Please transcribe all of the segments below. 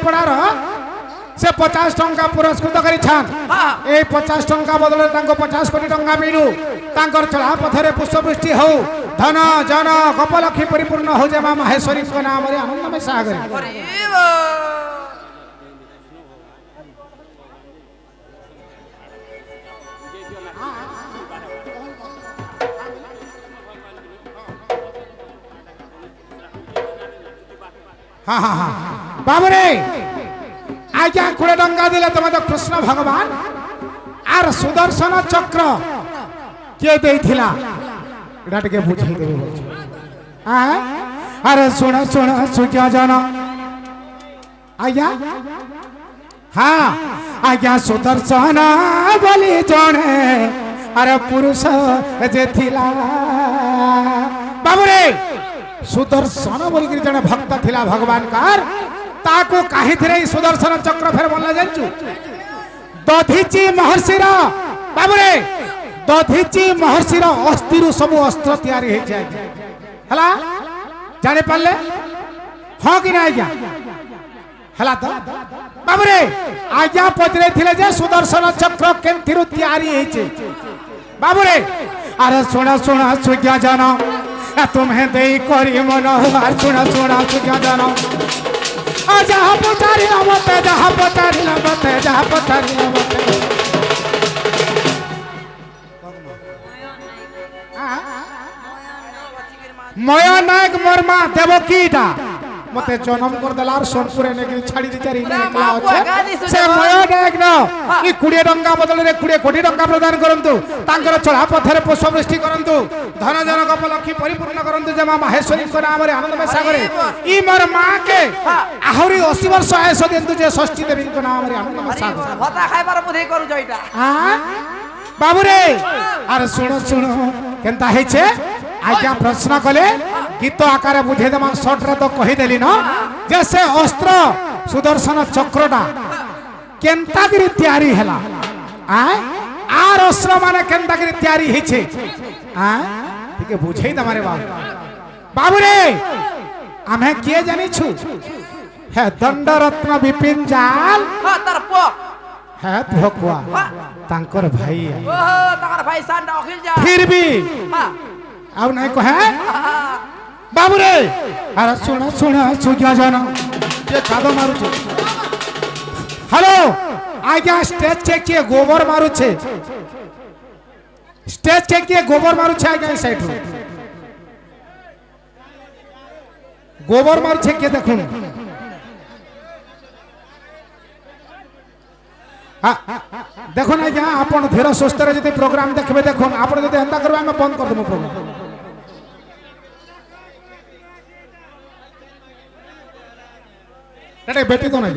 पड़ार से 50 टंका पुरस्कृत करिछान ए 50 टंका बदले तांको 50 कोटी टंका मिलू तांकर चला पथरे पुष्पवृष्टि हो धन जन कपलक्षी परिपूर्ण हो जे मां माहेश्वरी को नाम रे आनंदमय सागर हाँ हाँ हाँ बाबू रे आज्ञा 20 टंका दिले तुम तो कृष्ण भगवान आर सुदर्शन चक्र किए देथिला एटा टिके बुझाई देबे हां अरे सुन सुन सुज्ञा जन आज्ञा हाँ आज्ञा सुदर्शन बोली जने अरे पुरुष जे थिला बाबू रे सुदर्शन बोली जने भक्त थिला भगवान कार ताको काहे थिरे सुदर्शन चक्र फेर बोलला जानचू दधीची महर्षिर बाबू रे दधीची महर्षिर अस्थिरु सब अस्त्र तैयारी हे जाय हला जाने पाले हां कि ना आज्ञा हला तो बाबू रे आज्ञा पचरे थिले जे सुदर्शन चक्र केनथिरु तैयारी हे छे बाबू रे अरे सुना सुना सुज्ञा जानो तुम्हें देई करी मन सुना सुना सुज्ञा जानो जहाँ पचारी मते जहाँ पचारी मते जहाँ पचारी मते मया नायक मरमा देवकीटा मते जन्म कर देलार सोनपुरे ने छाड़ी दिचारी निकला আছে से मया नायक न ई 20 टंका बदले रे 20 कोटी टंका प्रदान करंतु तांकर चढ़ा पथरे पुष्पवृष्टि करंतु धन जन कपलक्षी परिपूर्ण करंतु जे मां माहेश्वरी को नाम रे आनंदमय सागरे ई मोर मां के आहुरी 80 वर्ष आयस देंतु जे षष्ठी देवी को नाम रे आनंदमय सागर भता खाइबार बुद्धि करू जइटा हां बाबू रे अरे सुनो सुनो केनता हे छे आज्ञा प्रश्न कले गीत आकार बुझे देमा शॉर्ट रे तो कहि देली न जैसे अस्त्र सुदर्शन चक्रटा केनता गिरी तैयारी हला आ आर अस्त्र माने केनता गिरी तैयारी हिछे आ ठीक बुझेई तमारे बाबू रे आमे के जानि छु हे दंडरत्न विपिन जाल हां तार पो है भगवा तांकर भाई ओहो तार भाई सान अखिल जा फिर भी हां अब नहीं कहे बाबू रे अरे सुना सुना सुज्ञा जाना ये कादो मारू छे हेलो आज्ञा स्टेज चेक किए गोबर मारू छे स्टेज चेक किए गोबर मारू छे आज्ञा इस साइड गोबर मारू छे के देखुन देखो ना क्या आपण धीर सुस्थ रे जति प्रोग्राम देखबे देखुन आपण जति हंता करबे हम बंद कर देबो प्रोग्राम एटे बेटी तो नहीं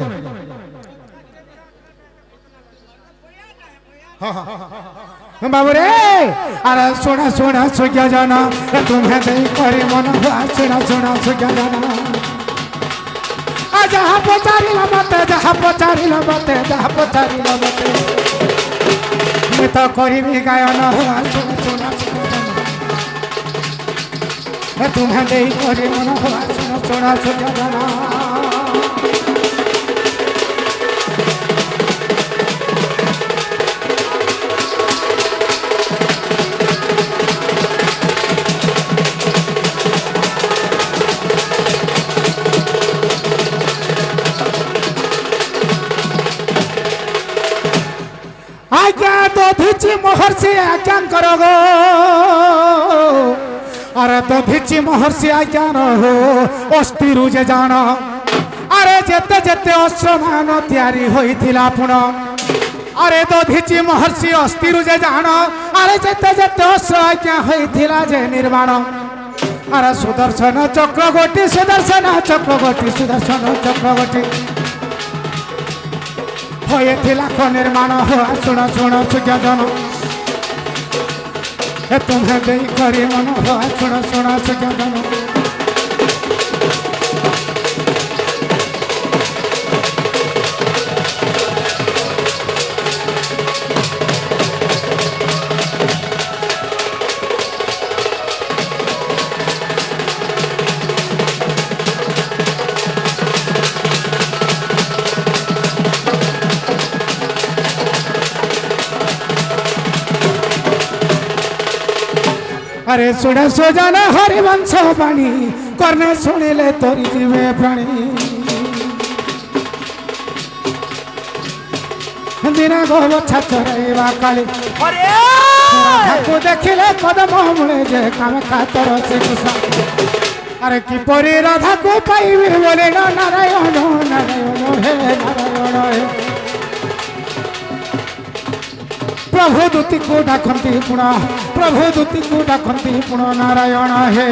हां हां बाबू रे अरे सोना सोना सुज्ञा जाना तुम्हें देई करी मन सुना सुना सुज्ञा जाना जहाँ पचारी मते जहाँ पचारी मते जहाँ पचारी मते मैं तो करी भी गायन सुना सुना सुना तुम्हें देई करी मन सुना सुना सुज्ञा जाना आज्ञा दधीची महर्षि आज्ञा करो गो अरे दधीची महर्षि आज्ञा न हो अस्थिरु जे जान अरे जेते जेते अस्त्रमान तैयारी होइथिला पुण अरे दधीची महर्षि अस्थिरु जे जान अरे जेते जेते अस्त्र आज्ञा होइथिला जे निर्माण अरे सुदर्शन चक्रवर्ती सुदर्शन चक्रवर्ती सुदर्शन चक्रवर्ती निर्माण हो सुन सुन सुज्ञा जन तुम्हें दे करी मन हो सुन सुन सुज्ञा जन আরে শুনে সুজানা হরিবংশ বাণী কর্ণে শুনিলে তোরি জীবে প্রাণী দিনে গোবছা চড়াইবা কালী ওরে রাধাকু দেখিলে কদম মূলে যে কামে কাতর শ্রীকৃষ্ণ আরে কি পরি রাধাকু পাইবে বলে না নারায়ণ নারায়ণ হে নারায়ণ হে প্রভু দূতিକୁ ডাকନ୍ତି পুণ প্রভু দূতিକୁ ডাকନ୍ତି পুণ নারায়ণ হে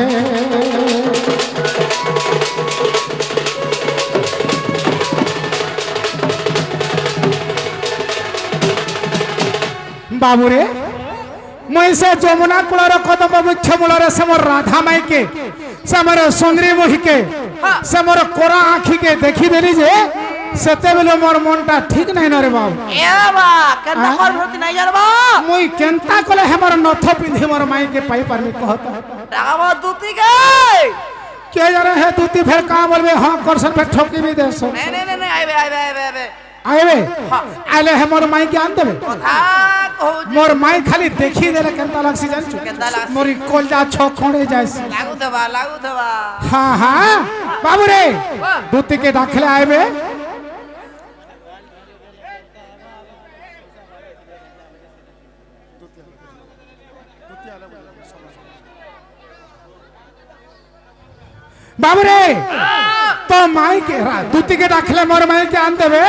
বাবুরে মুই সে যমুনা কূলর কদম বৃক্ষ মূলরে সে মোর রাধা মাইকে সে মোর সুন্দরী মুহিকে সে মোর কোরা আখিকে দেখিদেলি যে সেতেবেলে মোর মনটা ঠিক নাই না রে বাবু এ বা কেন কর ভর্তি নাই জানবা মুই কেনতা কলে হেমর নথ পিন্ধি মোর মাইকে পাই পারমি কহত ডাকাবো দুতি কে কে জানে হে তুতি ফের কা বলবে হ্যাঁ করছন ফের ঠকি বি দেছ নে নে নে নে আইবে আইবে আইবে আইবে আইবে আইলে হেমর মাইকে আন দেবে কথা কহু মোর মাই খালি দেখি দেলে কেনতা লাগছি জানছু কেনতা লাগছি? মোরি কলজা ছ খড়ে যাইছি লাগু দেবা হ্যাঁ হ্যাঁ বাবু রে দুতিকে ডাকলে আইবে বাবু রে তো মাইকে দুতিকে ডাকলে মোর মাইকে আন দেবে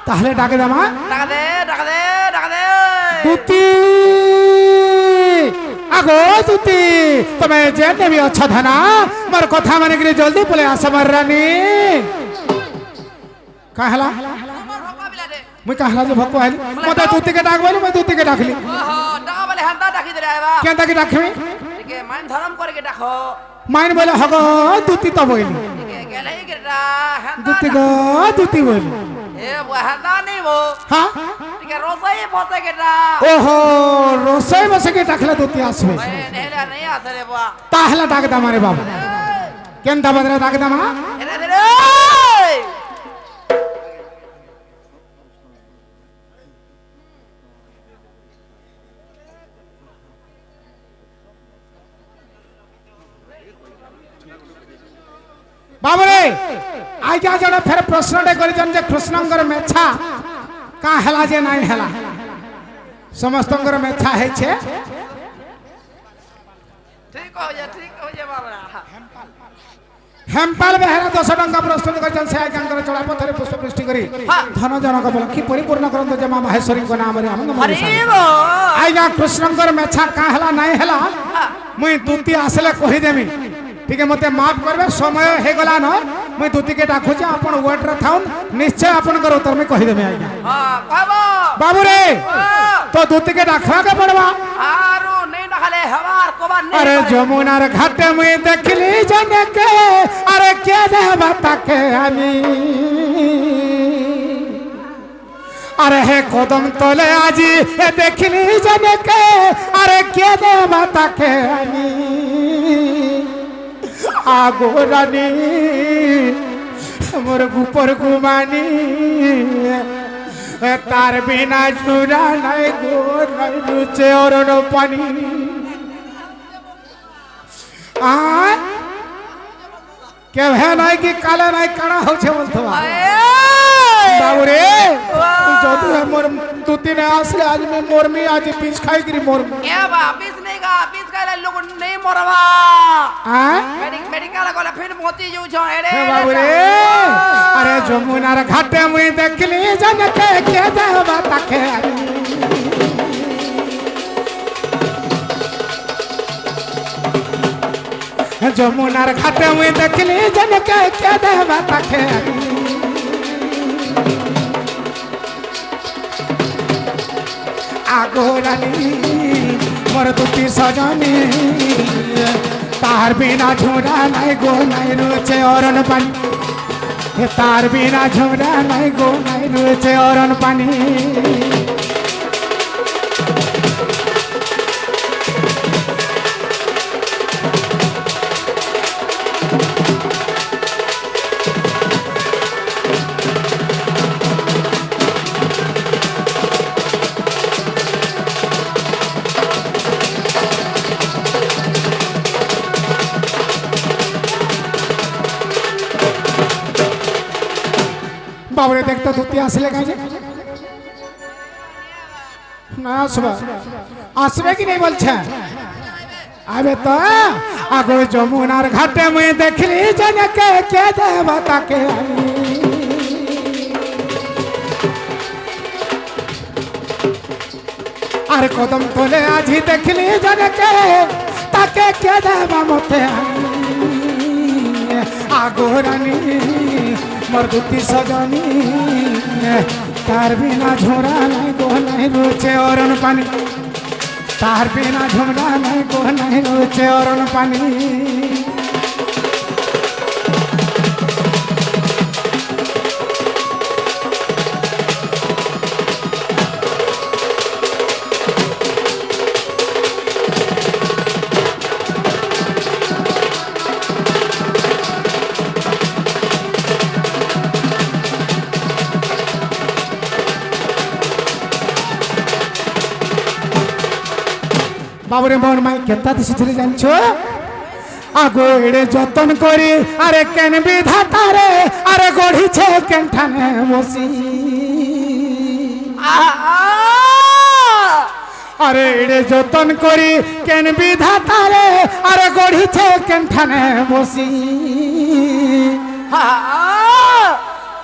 তাহলে ডাকে দামা ডাকা দে ডাকা দে ডাকা দে দুতি আগো দুতি তুমি যেতে বি অছ ধনা মোর কথা মানে কি জলদি পলে আস মার রানী কাহলা মুই কাহলা যে ভক্ত আইলি মতে দুতিকে ডাকবলি মই দুতিকে ডাকলি ওহো ডাকা বলে হান্তা ডাকি দে আইবা কেনতাকে ডাকবি টিকে মান ধরম করে কে ডাকো মাইন বলে হগ দুতি তো বইলি টিকে গেলেই কেটা হান্তা দুতি গো দুতি বইলি এ বুয়া হান্তা নেই বো হ্যাঁ টিকে রসাই ফতে কেটা ওহো রসই বসে ডাকলে দুতি আসবে এ নেলা নেই আসে রে বুয়া তাহলে ডাক দামা রে বাবু কেনতা বদরা ডাক দামা এরে রে বাবরে আজ্ঞা জনে ফের প্রশ্নটে করেছেন যে কৃষ্ণঙ্কর মেছা কা হেলা যে নাই হেলা সমস্তঙ্কর মেছা হয়েছে ঠিক হয়ে যা বাবা হেমপাল বেহেরা 10 টঙ্কা প্রস্তুত করেছেন সে আজ্ঞাঙ্কর চড়া পথরে পুষ্পবৃষ্টি করি ধন জনক বল কি পরিপূর্ণ করন্ত যে মা মাহেশ্বরীଙ୍କ নামরে আনন্দ আরে মনে বো আজ্ঞা কৃষ্ণঙ্কর মেছা কা হেলা নাই হেলা মুই দুতি আসলে কহি দেমি ঠিক মতে মাফ করবে সময় হয়ে গলা ন মুই দুতিকে ডাকুছি আপন ওয়েট রে থাউন নিশ্চয় আপনার উত্তর মুই কহি দেমি আজ্ঞা হ্যাঁ কহবো বাবু রে তো দুতিকে ডাকবাকে পড়বা আরো নেই ডাকালে হবার কবার নেই আরে যমুনার ঘাটে মুই দেখলি জনকে আরে কে দেবা তাকে আমি আরে হে কদম তলে আজি এ দেখলি জনকে আরে কে দেবা তাকে আমি আগো রানী মোর গুপর গুমানি তার বিনা ঝুরা নাই গো নাই লুচে অরণ পানি কেভে নাই কি কালে নাই কানা হচ্ছে বলতো বাবু রে যদি মোর দুদিনে আসলে আজ মে মরমি আজ পিছ খাই গরি মরমি এ বা পিস নেই গা পিস গালে লোক নেই মরবা মেডিকেল গলে ফির মতি যাউ ছ এরে বাবু রে আরে যমুনার ঘাটে মুই দেখলি জনকে কে দেবা তাকে যমুনার ঘাটে মুই দেখলি জনকে কে দেবা তাকে আগোরানি মোর দুটি সজনী তার বিনা ঝোরা নাই গো নাই রুচে অরণ পানি তার বিনা ঝোরা নাই গো নাই রুচে অরণ পানি বাবরে দেখতো ধুতি আসলে কাজে না আসবে আসবে কি নেই বলছে আবে তো আগো যমুনার ঘাটে মুই দেখলি জনকে কে দেব তাকে আর কদম তোলে আজি দেখলি জনকে তাকে কে দেব মতে আগো রানী মোর দুটি সজনী তার বিনা ঝোড়া নাই গো নাই রুচে অরণ পানি তার বিনা ঝুমরা নাই গো নাই রুচে অরণ পানি বাবুরে মোর মাই কেতা দিছিল জানছো আগো এড়ে যতন করি আরে কেন বিধাতা রে আরে গড়িছে কেনঠানে বসি আরে এড়ে যতন করি কেন বিধাতা রে আরে গড়িছে কেনঠানে বসি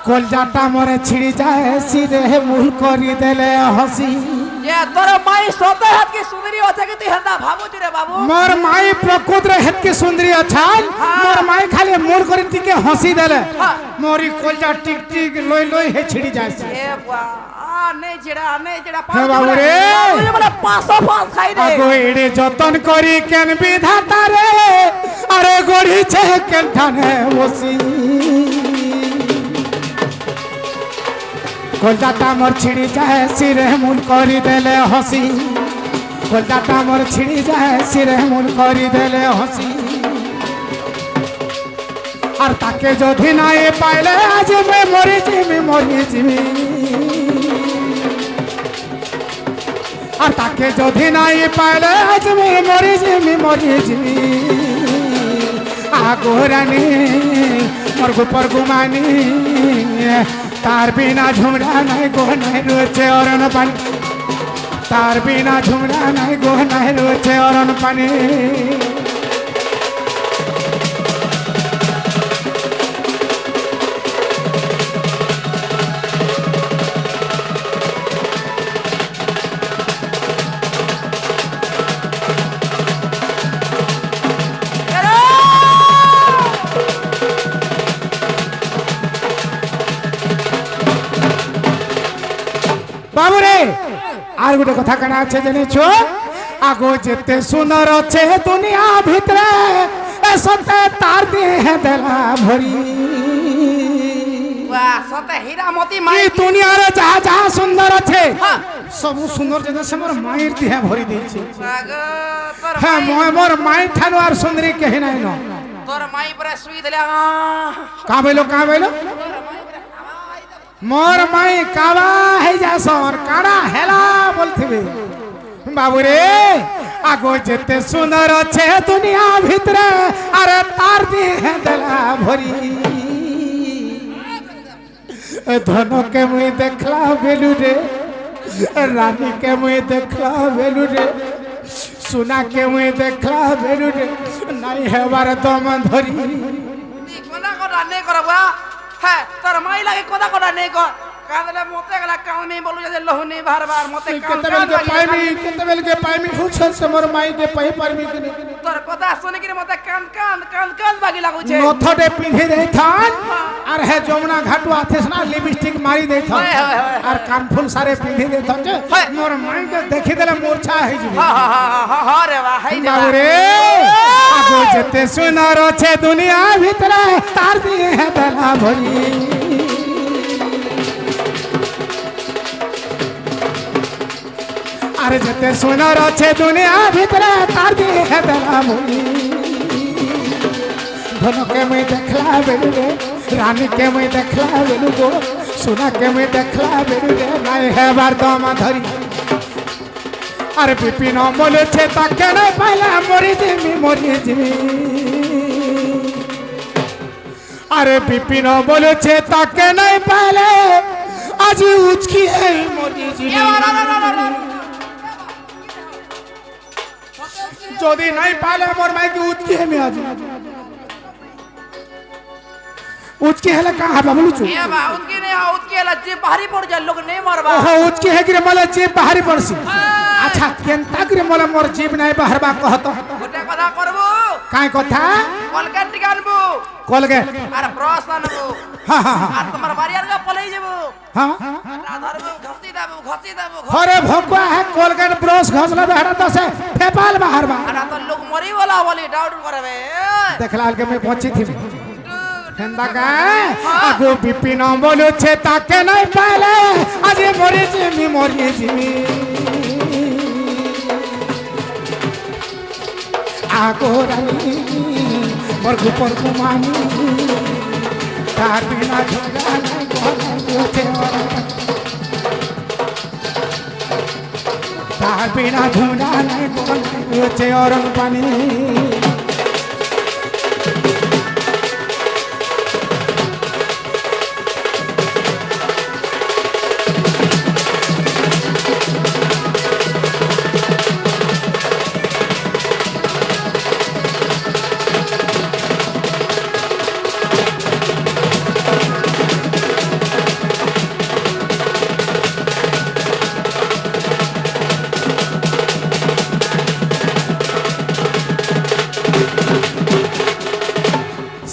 কলজাটা মরে ছিড়ি যায় সিরে মূল করি দেলে হসি ये तोर माई सोते हाथ की सुंदरी होते कि ती हरदा भाबू रे बाबू मोर माई प्रकृत रे हेत के सुंदरी अछान मोर माई खाली मूड करी तिके हंसी देले मोरी कोलजा टिक टिक लोई लोई हे छिड़ी जायसे ए बा नहीं जेड़ा हे बाबू रे ये बोले 500 खाई दे আগো এড়ে যতন করি কেন বিধাতা রে আরে গড়িছে কেনঠানে বসি কলজাটা মোর ছিড়ি যায় সিরে মূল করি দেলে হসি কলজাটা মোর ছিড়ি যায় সিরে মূল করি দেলে হসি আর তাকে যদি নাই পাইলে আজ মে মরি জিমি আর তাকে যদি নাই পাইলে আজ মে মরি জিমি আগোরানি মোর গোপর গুমানি तार बिना झुमरा नहीं गो नहीं रोचे औरन पानी तार बिना झुमरा नहीं गो नहीं रोचे औरन पानी বাবুরে আর গোটে কথা কানা আছে জানিছ আগো যেতে সুন্দর আছে দুনিয়া ভিতরে এ সতে তার দেহে দেলা ভরি वाह सते हीरा मोती माई এই দুনিয়ার যাহা যাহা সুন্দর আছে সব সুন্দর যেন সে মোর মায়ের দেহে ভরি দিয়েছে तोर হ্যাঁ মোর মাই ঠানু আর সুন্দরী কেহি নাই ন तोर माई पर सुई देले কা বইলো मोर माई कावा है जासन काड़ा हेला बोलथिबे बाबूरे আগো যেতে সুন্দর আছে দুনিয়া ভিতরে আরে তার দেহে দেলা ভরি ধনকে মুই দেখলা বেলু রে রানীকে মুই দেখলা বেলু রে সোনাকে মুই দেখলা বেলু রে নাই হেবার দম ধরি ती कोना कोना नहीं करबा है तोर माई लागे कोना कोना नहीं कर कादले मोते गला कान में बोलू जे लहु नहीं बार बार मोते केते बेल के पाइमी हुछ से मोर माई के पहि परमी कि तोर कथा सुने कि मोते कान बागी लागु छे नथडे पिंधि दे थान और है जमुना घाटू आथेस ना लिपस्टिक मारी दे थान और कानफुल सारे पिंधि दे थान जे मोर माई के देखि देले मूर्छा है जिबी हा रे वाह है बाबू रे আগো যেতে সুন্দর আছে দুনিয়া ভিতরে তার দেহে দেলা ভরি আরে যেতে সুন্দর আছে দুনিয়া ভিতরে তার দেহে দেলা ভরি ধনকে মুই দেখলা বেলু রে রানীকে মুই দেখলা বেলু গো সোনাকে মুই দেখলা বেলু রে নাই হেবার দম ধরি আরে বিপিন বলেছে তাকে নাই পাইলা মরি জিমি আরে বিপিন বলেছে তাকে নাই পাইলে আজি উচকি এই মরি যাবি যদি নাই পাইলে মোর মাইকে উচকি হেমি আজ उचके हेला का हबा बोलू छु ए बा उनके ने उनके ला जे बाहरी पड़ जा लोग नहीं मरबा ओहो उचके है कि मला जीव बाहरी पड़सी अच्छा केनता कि मला मोर जीव नहीं बाहरबा कहत गोटे कथा करबो काई कथा कोलगेट टिकानबो कोलगेट अरे ब्रश आनबो हां हां हां আর তোমার বাড়িয়ার গা পলাই যাবো हां ধরবো ঘষি দেবো अरे भगवा है कोलगेट ब्रश घसला बेहरा तो से फेपाल बाहरबा আর তো লোক মরি वाला বলি ডাউট করবে देखला के मैं पहुंची थी হেন্দা কা আগো বিপিন বলেছে তাকে নাই পাইলে আজি মরি জিমি আগো রানী মোর গোপর কুমানি তার বিনা ঝগড়া নাই গলাছে তার বিনা ঝগড়া নাই গলাছে অরণ পানি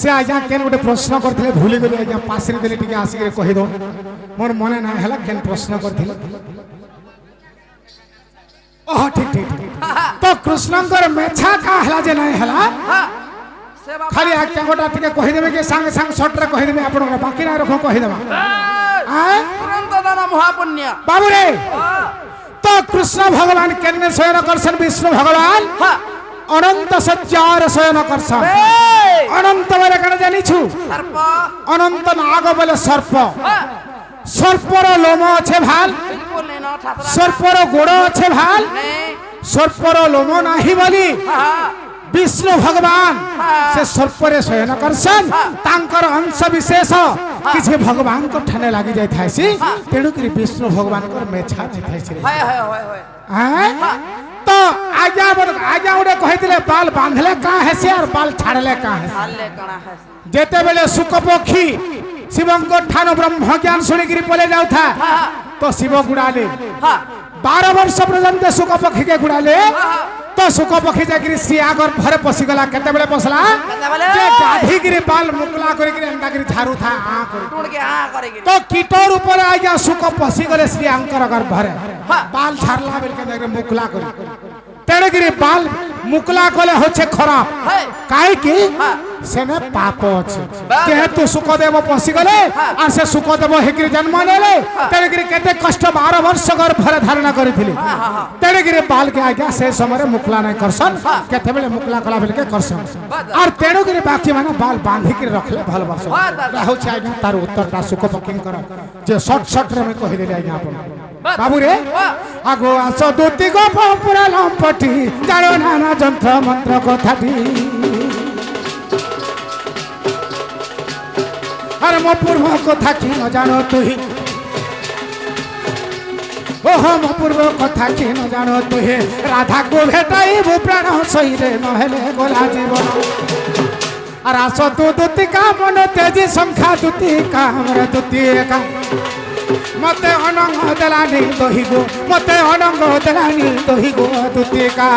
से आज्ञा केन गोटे प्रश्न करथिले भूली गली आज्ञा पासरे देले टिके आसी के कहि दो मोर मने ना हला केन प्रश्न करथिले ओह ठीक ठीक तो कृष्णंकर मेछा का हला जे नहीं हला से बाबा खाली आज्ञा गोटा टिके कहि देबे के संग संग शॉर्ट रे कहि देबे आपन बाकी ना रखो कहि देबा आ तुरंत दाना महापुण्य बाबू रे तो कृष्ण भगवान केन स्वयं करसन विष्णु भगवान अनंत सच्चार स्वयं करसन अनंत बोले कण जानी छु सर्प अनंत नाग बोले सर्प सर्पर लोम আছে ভাল बिल्कुल नहीं ना ठाकरा सर्पर गोड़ আছে ভাল नहीं सर्पर लोम नाही बोली हां विष्णु भगवान से सर्परे शयन करसन तांकर अंश विशेष किछि भगवान को ठने लागि जाय थाइसी तेणु कि विष्णु भगवान को मेछा जाय थाइसी रे हाय हैं तो आज्ञा उडे कहितले बाल बांधले का है से और बाल छाड़ले का है हाले कणा है जेते बेले सुक पक्षी शिवं को ठान ब्रह्म ज्ञान सुनी गिरी पले जाउ था तो शिव गुड़ाले हां 12 वर्ष पर्यंत सुक पक्षी के गुड़ाले तो सुक पक्षी जागिरी सियागर भरे पसी गला केते बेले पसला जे गाधी गिरी बाल मुकला करी गिरी अंडा गिरी झारू था आ करी टूट के आ करेगी तो कीटोर ऊपर आ गया सुक पसी गले श्रीअंकर गर्भरे बाल छाड़ला बेल के जागिरी मुकला करी तेणुगिरी बाल मुकला कले होछे खराब काहे कि सेने पाप अछि जेहेतु सुखदेव पसी गले आ से सुखदेव हेगिरी जन्म नेले तेणुगिरी केते कष्ट 12 वर्ष गर्भरे धारण करिथिले तेणुगिरी बाल के आज्ञा से समय मुकला नै करसन केते बेले मुकला कला बेल के करसन और तेणुगिरी बाकी माने बाल बांधी के रखले भल वर्ष होछे आज्ञा तार उत्तरटा सुख पकिंग कर जे शॉर्ट रे में कहि देले आज्ञा अपन बाबू रे आगो आस दूती गो पुरा लंपटी जानो नाना जंत्र मंत्र कथाटी अरे मो पूर्व कथा कि न जानो तुही ओहो मो पूर्व कथा कि न जानो तुही राधा को भेटाई भू प्राण सही रे नहेले गोला जीवन और आस तू दूती का मन तेजी संख्या दूती का हमरे दूती का मते अनंग दलानी दही गो मते अनंग दलानी दही गो दूती का